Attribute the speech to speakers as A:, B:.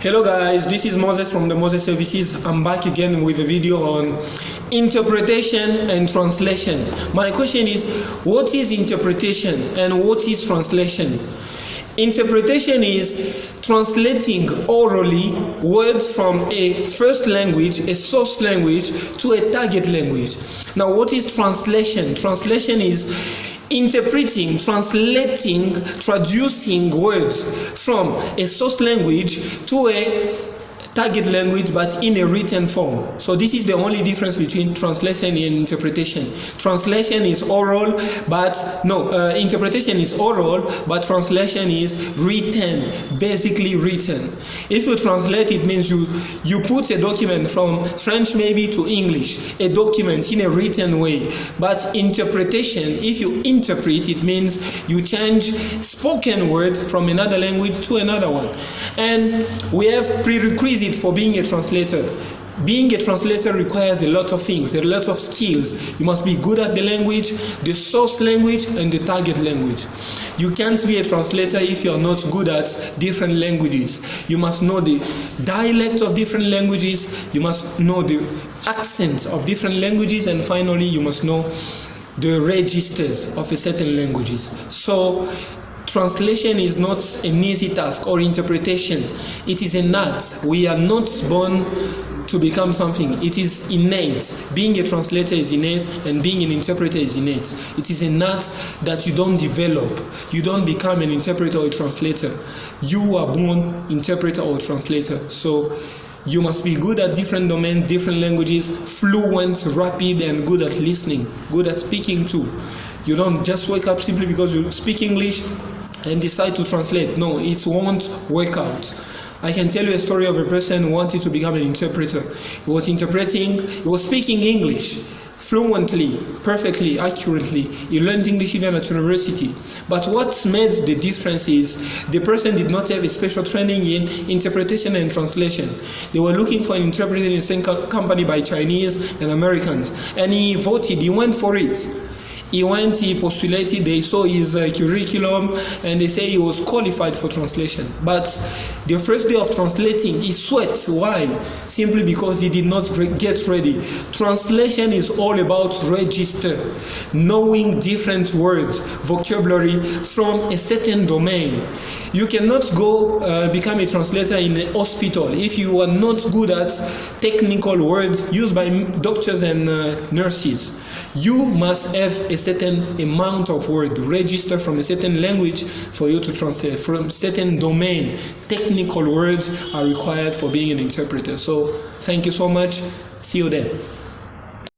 A: Hello guys, this is Moses from the Moses Services. I'm back again with a video on interpretation and translation. My question is, what is interpretation and what is translation? Interpretation is translating orally words from a first language, a source language, to a target language. Now, what is translation? Translation is interpreting, translating, traducing words from a source language to a target language, but in a written form. So this is the only difference between translation and interpretation. Translation is oral, interpretation is oral, but translation is written, basically written. If you translate, it means you put a document from French maybe to English, a document in a written way. But interpretation, if you interpret, it means you change spoken word from another language to another one. And we have prerequisites for being a translator. Being a translator requires a lot of things, a lot of skills. You must be good at the language, the source language, and the target language. You can't be a translator if you are not good at different languages. You must know the dialect of different languages, you must know the accents of different languages, and finally you must know the registers of a certain languages. So translation is not an easy task, or interpretation. It is an art. We are not born to become something. It is innate. Being a translator is innate, and being an interpreter is innate. It is an art that you don't develop. You don't become an interpreter or a translator. You are born interpreter or translator. So you must be good at different domains, different languages, fluent, rapid, and good at listening, good at speaking too. You don't just wake up simply because you speak English and decide to translate. No, it won't work out. I can tell you a story of a person who wanted to become an interpreter. He was interpreting, he was speaking English fluently, perfectly, accurately. He learned English even at university. But what made the difference is the person did not have a special training in interpretation and translation. They were looking for an interpreter in the same company by Chinese and Americans. And he voted, he went for it. He went, he postulated, they saw his curriculum, and they say he was qualified for translation. But the first day of translating, he sweat. Why? Simply because he did not get ready. Translation is all about register, knowing different words, vocabulary from a certain domain. You cannot go become a translator in a hospital if you are not good at technical words used by doctors and nurses. You must have a certain amount of word register from a certain language for you to translate from certain domain. Technical words are required for being an interpreter. So thank you so much. See you then.